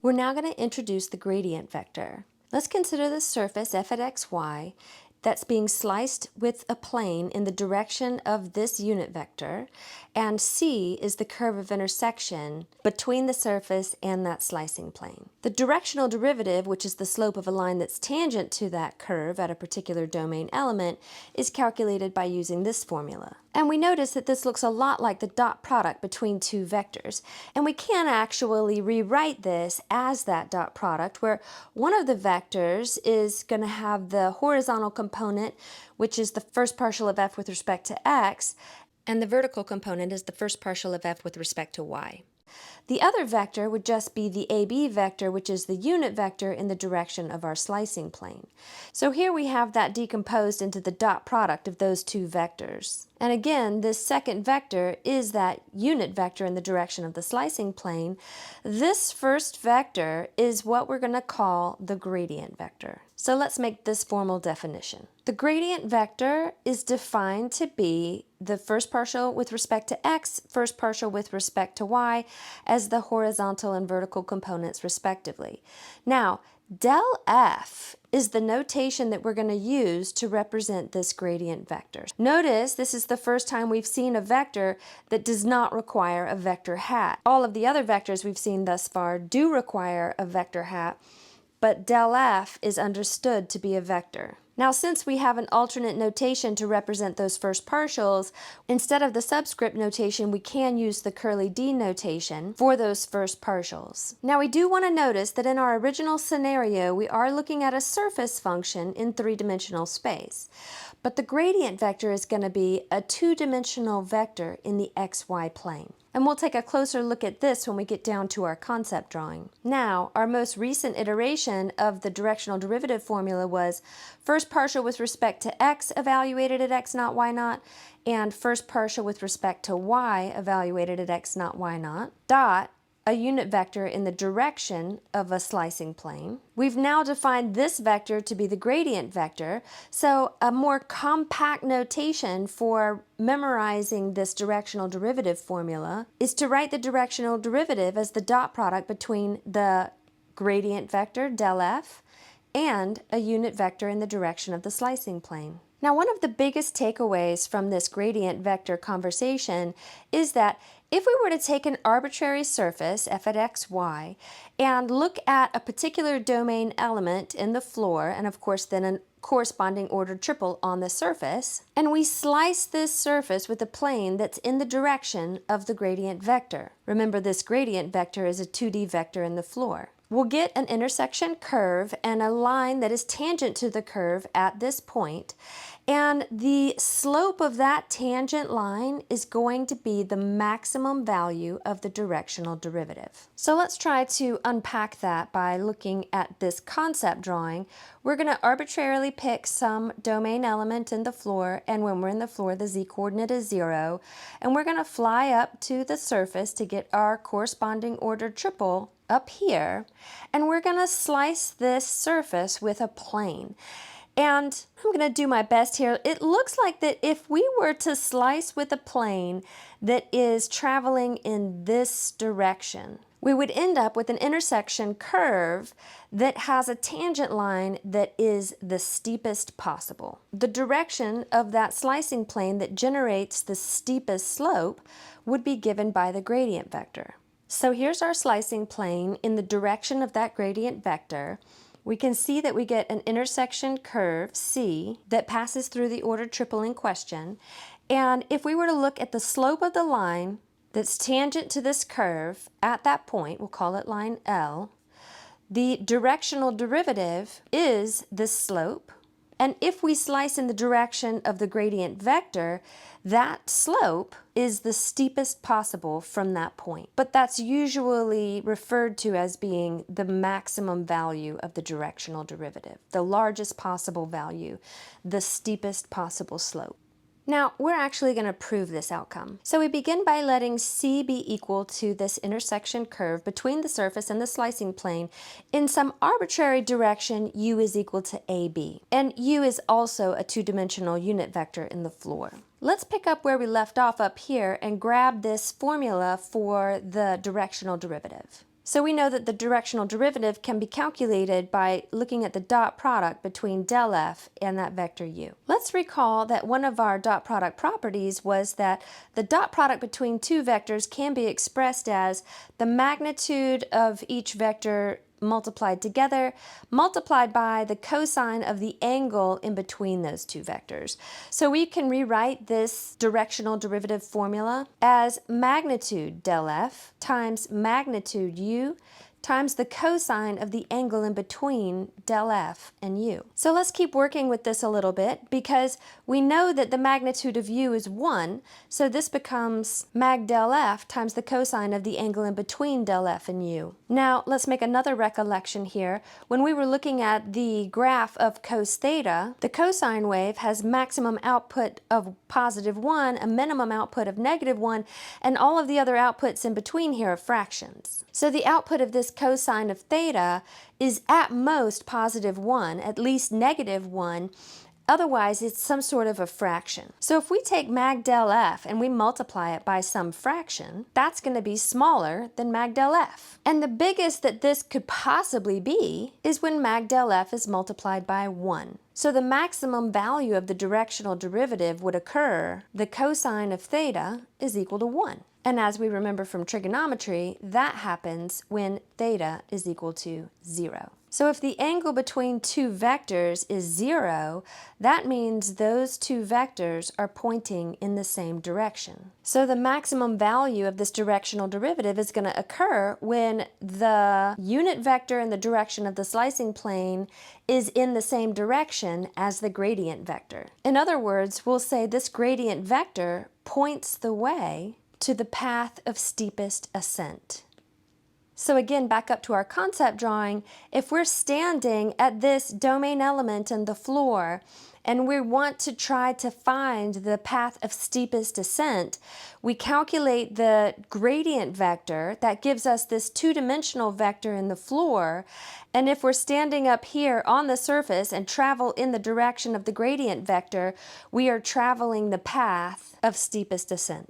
We're now going to introduce the gradient vector. Let's consider the surface f at xy that's being sliced with a plane in the direction of this unit vector, and C is the curve of intersection between the surface and that slicing plane. The directional derivative, which is the slope of a line that's tangent to that curve at a particular domain element, is calculated by using this formula. And we notice that this looks a lot like the dot product between two vectors, and we can actually rewrite this as that dot product, where one of the vectors is going to have the horizontal component, which is the first partial of f with respect to x, and the vertical component is the first partial of f with respect to y. The other vector would just be the AB vector, which is the unit vector in the direction of our slicing plane. So here we have that decomposed into the dot product of those two vectors. And again, this second vector is that unit vector in the direction of the slicing plane. This first vector is what we're going to call the gradient vector. So let's make this formal definition. The gradient vector is defined to be the first partial with respect to x, first partial with respect to y, as the horizontal and vertical components respectively. Now, del f is the notation that we're going to use to represent this gradient vector. Notice this is the first time we've seen a vector that does not require a vector hat. All of the other vectors we've seen thus far do require a vector hat, but del f is understood to be a vector. Now, since we have an alternate notation to represent those first partials, instead of the subscript notation, we can use the curly D notation for those first partials. Now, we do want to notice that in our original scenario, we are looking at a surface function in three-dimensional space. But the gradient vector is going to be a two-dimensional vector in the xy plane. And we'll take a closer look at this when we get down to our concept drawing. Now, our most recent iteration of the directional derivative formula was first partial with respect to x evaluated at x naught, y naught, and first partial with respect to y evaluated at x naught, y naught, dot, a unit vector in the direction of a slicing plane. We've now defined this vector to be the gradient vector, so a more compact notation for memorizing this directional derivative formula is to write the directional derivative as the dot product between the gradient vector, del f, and a unit vector in the direction of the slicing plane. Now, one of the biggest takeaways from this gradient vector conversation is that if we were to take an arbitrary surface, f at xy, and look at a particular domain element in the floor, and of course then a corresponding ordered triple on the surface, and we slice this surface with a plane that's in the direction of the gradient vector. Remember, this gradient vector is a 2D vector in the floor. We'll get an intersection curve and a line that is tangent to the curve at this point, and the slope of that tangent line is going to be the maximum value of the directional derivative. So let's try to unpack that by looking at this concept drawing. We're going to arbitrarily pick some domain element in the floor, and when we're in the floor, the z-coordinate is 0, and we're going to fly up to the surface to get our corresponding ordered triple up here, and we're going to slice this surface with a plane. And I'm going to do my best here. It looks like that if we were to slice with a plane that is traveling in this direction, we would end up with an intersection curve that has a tangent line that is the steepest possible. The direction of that slicing plane that generates the steepest slope would be given by the gradient vector. So here's our slicing plane in the direction of that gradient vector. We can see that we get an intersection curve, C, that passes through the ordered triple in question. And if we were to look at the slope of the line that's tangent to this curve at that point, we'll call it line L, the directional derivative is this slope. And if we slice in the direction of the gradient vector, that slope is the steepest possible from that point. But that's usually referred to as being the maximum value of the directional derivative, the largest possible value, the steepest possible slope. Now, we're actually going to prove this outcome. So we begin by letting C be equal to this intersection curve between the surface and the slicing plane in some arbitrary direction. U is equal to AB. And U is also a two-dimensional unit vector in the floor. Let's pick up where we left off up here and grab this formula for the directional derivative. So we know that the directional derivative can be calculated by looking at the dot product between del f and that vector u. Let's recall that one of our dot product properties was that the dot product between two vectors can be expressed as the magnitude of each vector multiplied together, multiplied by the cosine of the angle in between those two vectors. So we can rewrite this directional derivative formula as magnitude del f times magnitude u times the cosine of the angle in between del f and u. So let's keep working with this a little bit because we know that the magnitude of u is 1, so this becomes mag del f times the cosine of the angle in between del f and u. Now let's make another recollection here. When we were looking at the graph of cos theta, the cosine wave has maximum output of +1, a minimum output of -1, and all of the other outputs in between here are fractions. So the output of this cosine of theta is at most +1, at least -1, otherwise it's some sort of a fraction. So if we take mag del f and we multiply it by some fraction, that's going to be smaller than mag del f. And the biggest that this could possibly be is when mag del f is multiplied by 1. So the maximum value of the directional derivative would occur, the cosine of theta is equal to 1. And as we remember from trigonometry, that happens when theta is equal to 0. So if the angle between two vectors is 0, that means those two vectors are pointing in the same direction. So the maximum value of this directional derivative is going to occur when the unit vector in the direction of the slicing plane is in the same direction as the gradient vector. In other words, we'll say this gradient vector points the way to the path of steepest ascent. So again, back up to our concept drawing, if we're standing at this domain element in the floor and we want to try to find the path of steepest ascent, we calculate the gradient vector that gives us this two-dimensional vector in the floor, and if we're standing up here on the surface and travel in the direction of the gradient vector, we are traveling the path of steepest ascent.